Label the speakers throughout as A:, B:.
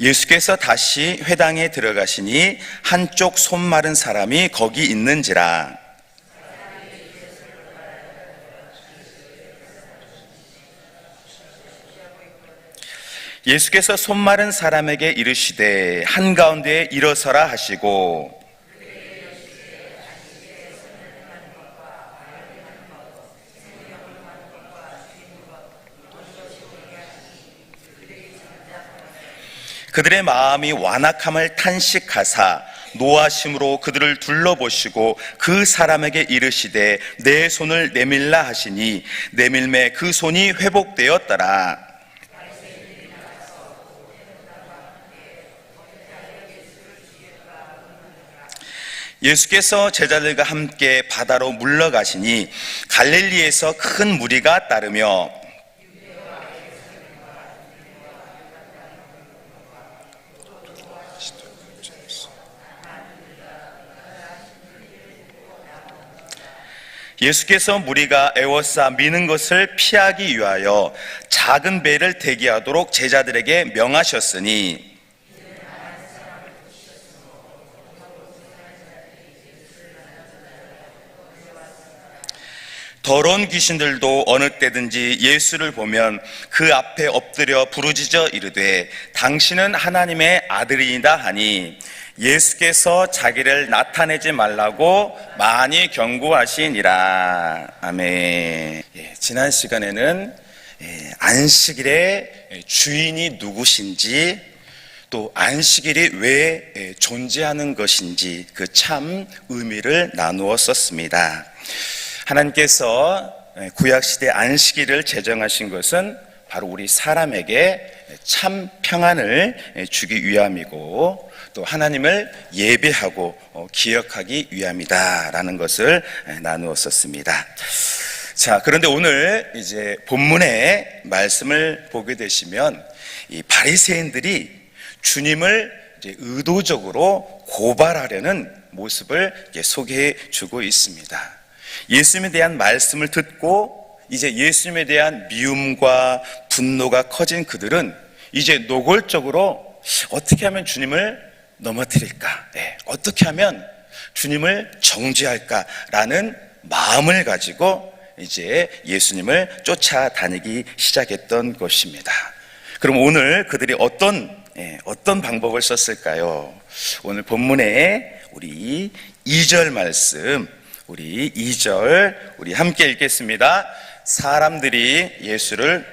A: 예수께서 다시 회당에 들어가시니 한쪽 손 마른 사람이 거기 있는지라. 예수께서 손 마른 사람에게 이르시되 한가운데에 일어서라 하시고, 그들의 마음이 완악함을 탄식하사 노하심으로 그들을 둘러보시고 그 사람에게 이르시되 내 손을 내밀라 하시니 내밀매 그 손이 회복되었더라. 예수께서 제자들과 함께 바다로 물러가시니 갈릴리에서 큰 무리가 따르며 예수께서 무리가 에워싸 미는 것을 피하기 위하여 작은 배를 대기하도록 제자들에게 명하셨으니 더러운 귀신들도 어느 때든지 예수를 보면 그 앞에 엎드려 부르짖어 이르되 당신은 하나님의 아들이다 하니 예수께서 자기를 나타내지 말라고 많이 경고하시니라. 아멘. 지난 시간에는 안식일의 주인이 누구신지, 또 안식일이 왜 존재하는 것인지 그 참 의미를 나누었었습니다. 하나님께서 구약시대 안식일을 제정하신 것은 바로 우리 사람에게 참 평안을 주기 위함이고 또 하나님을 예배하고 기억하기 위함이다라는 것을 나누었었습니다. 자, 그런데 오늘 이제 본문의 말씀을 보게 되시면 이 바리새인들이 주님을 이제 의도적으로 고발하려는 모습을 소개해 주고 있습니다. 예수님에 대한 말씀을 듣고 이제 예수님에 대한 미움과 분노가 커진 그들은 이제 노골적으로 어떻게 하면 주님을 넘어뜨릴까? 어떻게 하면 주님을 정죄할까라는 마음을 가지고 이제 예수님을 쫓아다니기 시작했던 것입니다. 그럼 오늘 그들이 어떤 방법을 썼을까요? 오늘 본문에 우리 2절 말씀, 우리 2절 우리 함께 읽겠습니다. 사람들이 예수를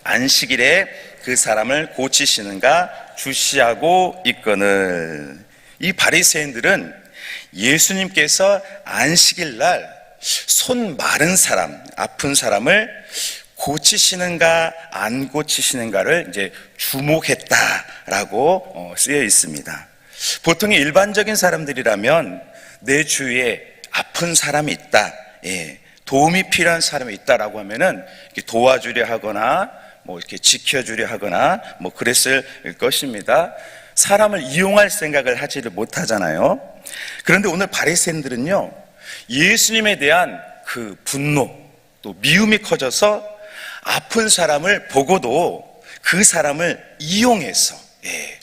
A: 안식일에 그 사람을 고치시는가 주시하고 있거늘. 이 바리새인들은 예수님께서 안식일 날 손 마른 사람, 아픈 사람을 고치시는가 안 고치시는가를 이제 주목했다라고 쓰여 있습니다. 보통의 일반적인 사람들이라면 내 주위에 아픈 사람이 있다, 도움이 필요한 사람이 있다라고 하면은 이렇게 도와주려 하거나 이렇게 지켜주려 하거나 그랬을 것입니다. 사람을 이용할 생각을 하지를 못하잖아요. 그런데 오늘 바리새인들은요, 예수님에 대한 그 분노 또 미움이 커져서 아픈 사람을 보고도 그 사람을 이용해서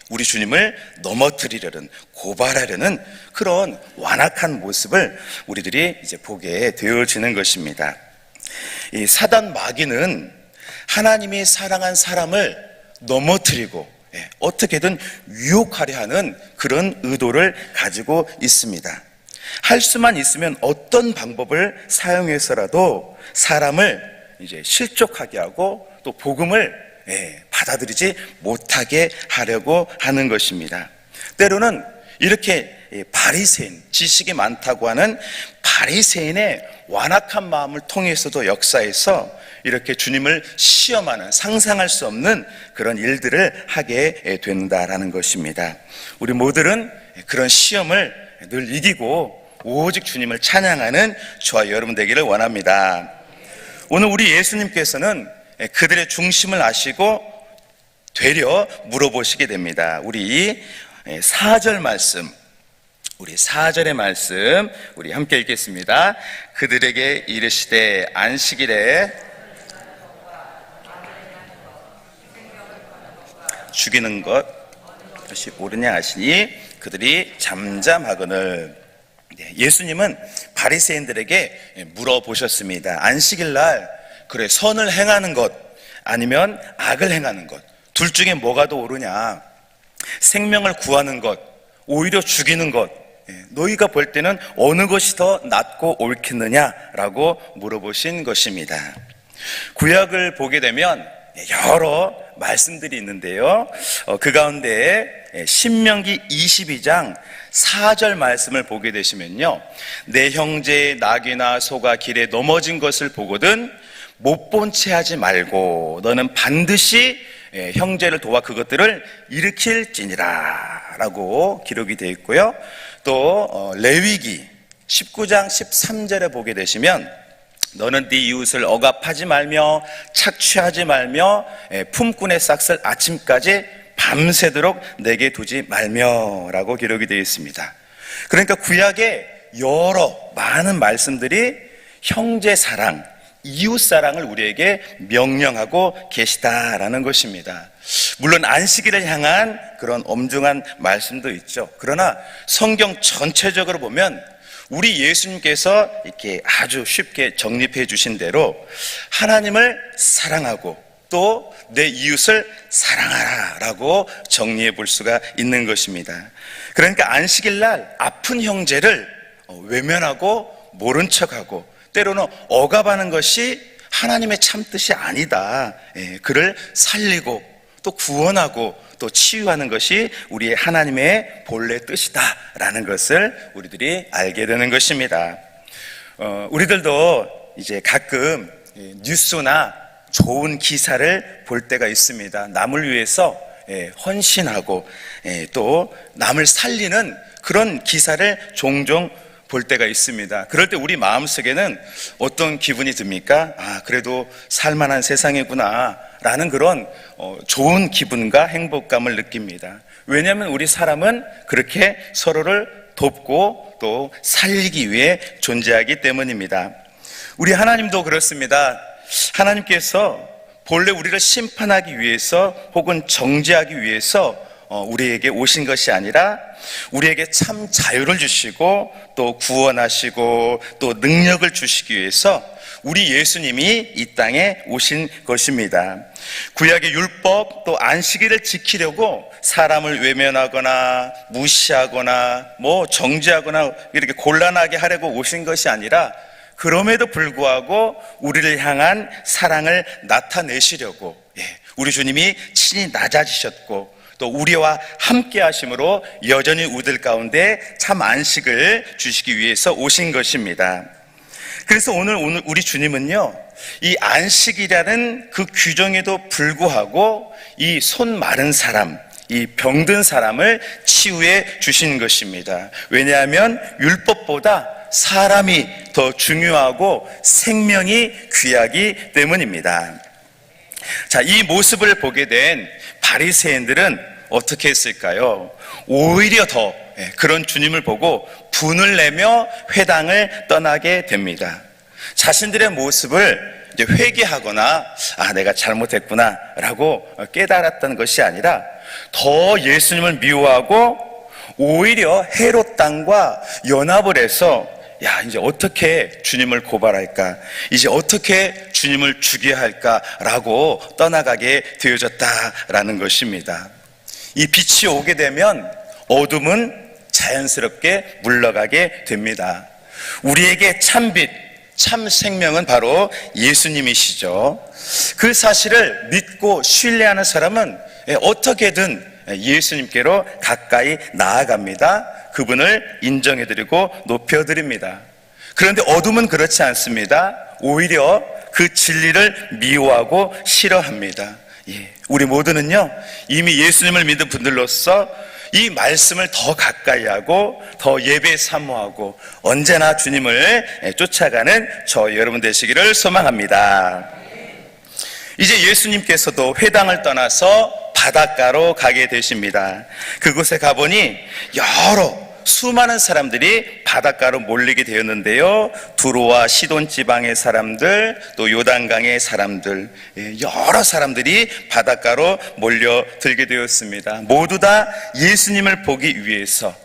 A: 우리 주님을 넘어뜨리려는, 고발하려는 그런 완악한 모습을 우리들이 이제 보게 되어지는 것입니다. 이 사단 마귀는 하나님이 사랑한 사람을 넘어뜨리고 어떻게든 유혹하려 하는 그런 의도를 가지고 있습니다. 할 수만 있으면 어떤 방법을 사용해서라도 사람을 이제 실족하게 하고 또 복음을 받아들이지 못하게 하려고 하는 것입니다. 때로는 이렇게 바리새인, 지식이 많다고 하는 바리새인의 완악한 마음을 통해서도 역사에서 이렇게 주님을 시험하는, 상상할 수 없는 그런 일들을 하게 된다라는 것입니다. 우리 모두는 그런 시험을 늘 이기고 오직 주님을 찬양하는 저와 여러분 되기를 원합니다. 오늘 우리 예수님께서는 그들의 중심을 아시고 되려 물어보시게 됩니다. 우리 4절 말씀, 우리 4절의 말씀 우리 함께 읽겠습니다. 그들에게 이르시되 안식일에 죽이는 것이 옳으냐 하시니 그들이 잠잠하거늘. 예수님은 바리새인들에게 물어보셨습니다. 안식일 날 그래 선을 행하는 것 아니면 악을 행하는 것 둘 중에 뭐가 더 옳으냐? 생명을 구하는 것 오히려 죽이는 것 너희가 볼 때는 어느 것이 더 낫고 옳겠느냐라고 물어보신 것입니다. 구약을 보게 되면 여러 말씀들이 있는데요. 그 가운데 신명기 22장 4절 말씀을 보게 되시면요. 내 형제의 낙이나 소가 길에 넘어진 것을 보거든 못 본 채 하지 말고 너는 반드시 형제를 도와 그것들을 일으킬지니라 라고 기록이 되어 있고요. 또 레위기 19장 13절에 보게 되시면 너는 네 이웃을 억압하지 말며 착취하지 말며 품꾼의 싹을 아침까지 밤새도록 내게 두지 말며 라고 기록이 되어 있습니다. 그러니까 구약의 여러 많은 말씀들이 형제 사랑, 이웃 사랑을 우리에게 명령하고 계시다라는 것입니다. 물론 안식일을 향한 그런 엄중한 말씀도 있죠. 그러나 성경 전체적으로 보면 우리 예수님께서 이렇게 아주 쉽게 정립해 주신 대로 하나님을 사랑하고 또 내 이웃을 사랑하라 라고 정리해 볼 수가 있는 것입니다. 그러니까 안식일 날 아픈 형제를 외면하고 모른 척하고 때로는 억압하는 것이 하나님의 참뜻이 아니다. 그를 살리고 또 구원하고 또 치유하는 것이 우리의 하나님의 본래 뜻이다라는 것을 우리들이 알게 되는 것입니다. 우리들도 이제 가끔 뉴스나 좋은 기사를 볼 때가 있습니다. 남을 위해서 헌신하고 또 남을 살리는 그런 기사를 종종 볼 때가 있습니다. 그럴 때 우리 마음속에는 어떤 기분이 듭니까? 그래도 살만한 세상이구나 라는 그런 좋은 기분과 행복감을 느낍니다. 왜냐하면 우리 사람은 그렇게 서로를 돕고 또 살리기 위해 존재하기 때문입니다. 우리 하나님도 그렇습니다. 하나님께서 본래 우리를 심판하기 위해서 혹은 정죄하기 위해서 우리에게 오신 것이 아니라 우리에게 참 자유를 주시고 또 구원하시고 또 능력을 주시기 위해서 우리 예수님이 이 땅에 오신 것입니다. 구약의 율법 또 안식일을 지키려고 사람을 외면하거나 무시하거나 정죄하거나 이렇게 곤란하게 하려고 오신 것이 아니라 그럼에도 불구하고 우리를 향한 사랑을 나타내시려고 우리 주님이 친히 낮아지셨고 또 우리와 함께 하심으로 여전히 우들 가운데 참 안식을 주시기 위해서 오신 것입니다. 그래서 오늘 우리 주님은요, 이 안식이라는 그 규정에도 불구하고 이 손 마른 사람, 이 병든 사람을 치유해 주신 것입니다. 왜냐하면 율법보다 사람이 더 중요하고 생명이 귀하기 때문입니다. 자, 이 모습을 보게 된 바리새인들은 어떻게 했을까요? 오히려 더 그런 주님을 보고 분을 내며 회당을 떠나게 됩니다. 자신들의 모습을 이제 회개하거나 내가 잘못했구나 라고 깨달았던 것이 아니라 더 예수님을 미워하고 오히려 헤롯 땅과 연합을 해서 이제 어떻게 주님을 고발할까? 이제 어떻게 주님을 죽여야 할까라고 떠나가게 되어졌다라는 것입니다. 이 빛이 오게 되면 어둠은 자연스럽게 물러가게 됩니다. 우리에게 참 빛, 참 생명은 바로 예수님이시죠. 그 사실을 믿고 신뢰하는 사람은 어떻게든 예수님께로 가까이 나아갑니다. 그분을 인정해드리고 높여드립니다. 그런데 어둠은 그렇지 않습니다. 오히려 그 진리를 미워하고 싫어합니다. 우리 모두는요, 이미 예수님을 믿은 분들로서 이 말씀을 더 가까이 하고 더 예배 사모하고 언제나 주님을 쫓아가는 저 여러분 되시기를 소망합니다. 이제 예수님께서도 회당을 떠나서 바닷가로 가게 되십니다. 그곳에 가보니 여러 수많은 사람들이 바닷가로 몰리게 되었는데요. 두로와 시돈 지방의 사람들, 또 요단강의 사람들, 여러 사람들이 바닷가로 몰려들게 되었습니다. 모두 다 예수님을 보기 위해서,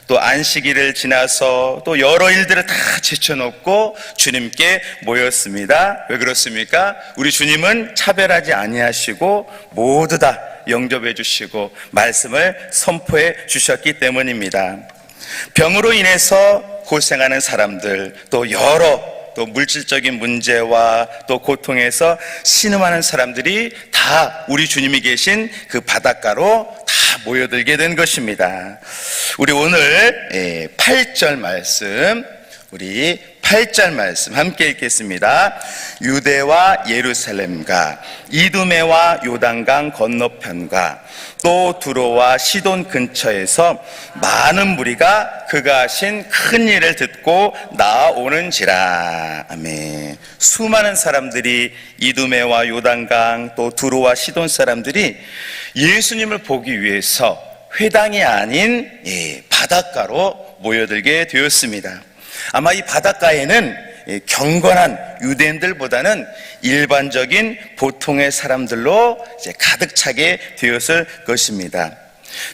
A: 또 안식일을 지나서 또 여러 일들을 다 제쳐놓고 주님께 모였습니다. 왜 그렇습니까? 우리 주님은 차별하지 아니하시고 모두 다 영접해 주시고 말씀을 선포해 주셨기 때문입니다. 병으로 인해서 고생하는 사람들, 또 여러 또 물질적인 문제와 또 고통에서 신음하는 사람들이 다 우리 주님이 계신 그 바닷가로 다 모여들게 된 것입니다. 우리 오늘 8절 말씀, 우리 8절 말씀 함께 읽겠습니다. 유대와 예루살렘과 이두메와 요단강 건너편과 또 두로와 시돈 근처에서 많은 무리가 그가 하신 큰 일을 듣고 나아오는지라. 아멘. 수많은 사람들이 이두메와 요단강 또 두로와 시돈 사람들이 예수님을 보기 위해서 회당이 아닌 바닷가로 모여들게 되었습니다. 아마 이 바닷가에는 경건한 유대인들보다는 일반적인 보통의 사람들로 이제 가득 차게 되었을 것입니다.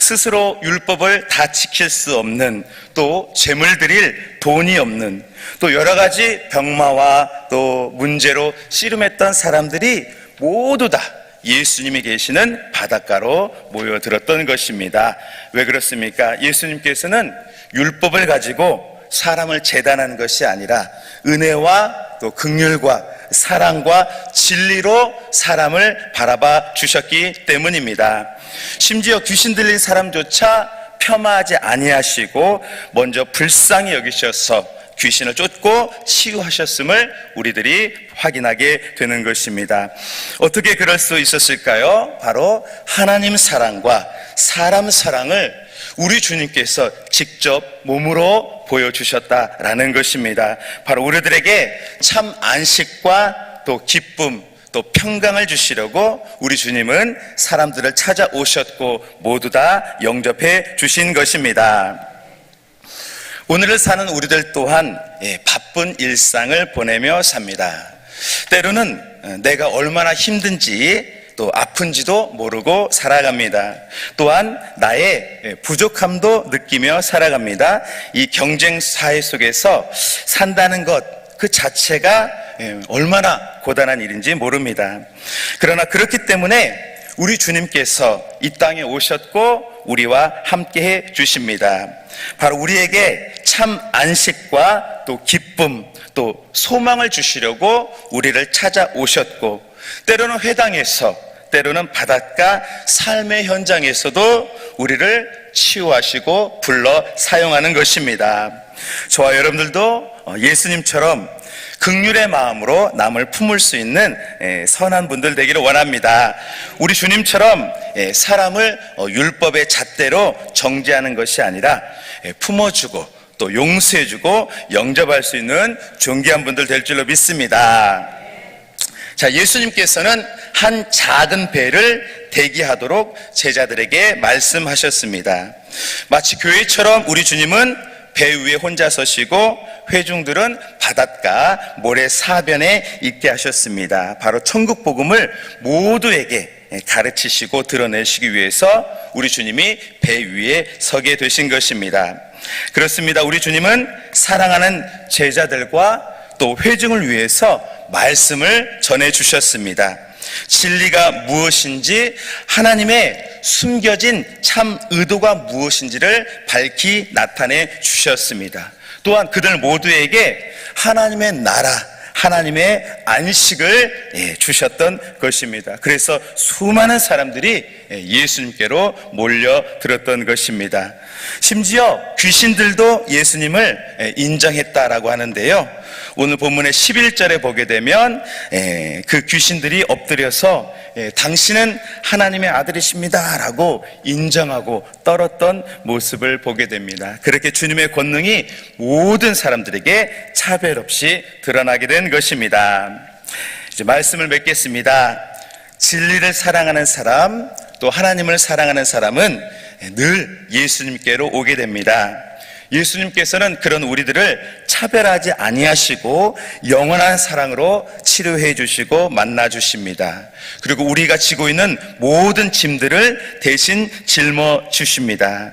A: 스스로 율법을 다 지킬 수 없는, 또 재물 드릴 돈이 없는, 또 여러 가지 병마와 또 문제로 씨름했던 사람들이 모두 다 예수님이 계시는 바닷가로 모여들었던 것입니다. 왜 그렇습니까? 예수님께서는 율법을 가지고 사람을 재단하는 것이 아니라 은혜와 또 긍휼과 사랑과 진리로 사람을 바라봐 주셨기 때문입니다. 심지어 귀신 들린 사람조차 폄하하지 아니하시고 먼저 불쌍히 여기셔서 귀신을 쫓고 치유하셨음을 우리들이 확인하게 되는 것입니다. 어떻게 그럴 수 있었을까요? 바로 하나님 사랑과 사람 사랑을 우리 주님께서 직접 몸으로 보여주셨다라는 것입니다. 바로 우리들에게 참 안식과 또 기쁨, 또 평강을 주시려고 우리 주님은 사람들을 찾아오셨고 모두 다 영접해 주신 것입니다. 오늘을 사는 우리들 또한 바쁜 일상을 보내며 삽니다. 때로는 내가 얼마나 힘든지 또 아픈지도 모르고 살아갑니다. 또한 나의 부족함도 느끼며 살아갑니다. 이 경쟁 사회 속에서 산다는 것 그 자체가 얼마나 고단한 일인지 모릅니다. 그러나 그렇기 때문에 우리 주님께서 이 땅에 오셨고 우리와 함께해 주십니다. 바로 우리에게 참 안식과 또 기쁨, 또 소망을 주시려고 우리를 찾아오셨고, 때로는 회당에서, 때로는 바닷가 삶의 현장에서도 우리를 치유하시고 불러 사용하는 것입니다. 저와 여러분들도 예수님처럼 긍휼의 마음으로 남을 품을 수 있는 선한 분들 되기를 원합니다. 우리 주님처럼 사람을 율법의 잣대로 정죄하는 것이 아니라 품어주고 또 용서해주고 영접할 수 있는 존귀한 분들 될 줄로 믿습니다. 자, 예수님께서는 한 작은 배를 대기하도록 제자들에게 말씀하셨습니다. 마치 교회처럼 우리 주님은 배 위에 혼자 서시고 회중들은 바닷가 모래사변에 있게 하셨습니다. 바로 천국 복음을 모두에게 가르치시고 드러내시기 위해서 우리 주님이 배 위에 서게 되신 것입니다. 그렇습니다. 우리 주님은 사랑하는 제자들과 또 회중을 위해서 말씀을 전해 주셨습니다. 진리가 무엇인지, 하나님의 숨겨진 참 의도가 무엇인지를 밝히 나타내 주셨습니다. 또한 그들 모두에게 하나님의 나라, 하나님의 안식을 주셨던 것입니다. 그래서 수많은 사람들이 예수님께로 몰려들었던 것입니다. 심지어 귀신들도 예수님을 인정했다라고 하는데요. 오늘 본문의 11절에 보게 되면 그 귀신들이 엎드려서 당신은 하나님의 아들이십니다 라고 인정하고 떨었던 모습을 보게 됩니다. 그렇게 주님의 권능이 모든 사람들에게 차별 없이 드러나게 된 것입니다. 이제 말씀을 맺겠습니다. 진리를 사랑하는 사람, 또 하나님을 사랑하는 사람은 늘 예수님께로 오게 됩니다. 예수님께서는 그런 우리들을 차별하지 아니하시고 영원한 사랑으로 치료해 주시고 만나 주십니다. 그리고 우리가 지고 있는 모든 짐들을 대신 짊어 주십니다.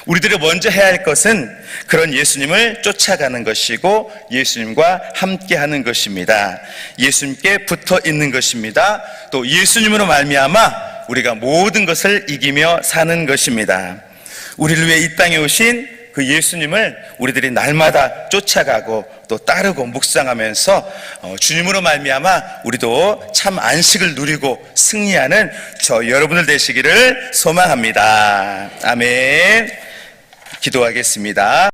A: 우리들이 먼저 해야 할 것은 그런 예수님을 쫓아가는 것이고 예수님과 함께 하는 것입니다. 예수님께 붙어 있는 것입니다. 또 예수님으로 말미암아 우리가 모든 것을 이기며 사는 것입니다. 우리를 위해 이 땅에 오신 그 예수님을 우리들이 날마다 쫓아가고 또 따르고 묵상하면서 주님으로 말미암아 우리도 참 안식을 누리고 승리하는 저 여러분들 되시기를 소망합니다. 아멘. 기도하겠습니다.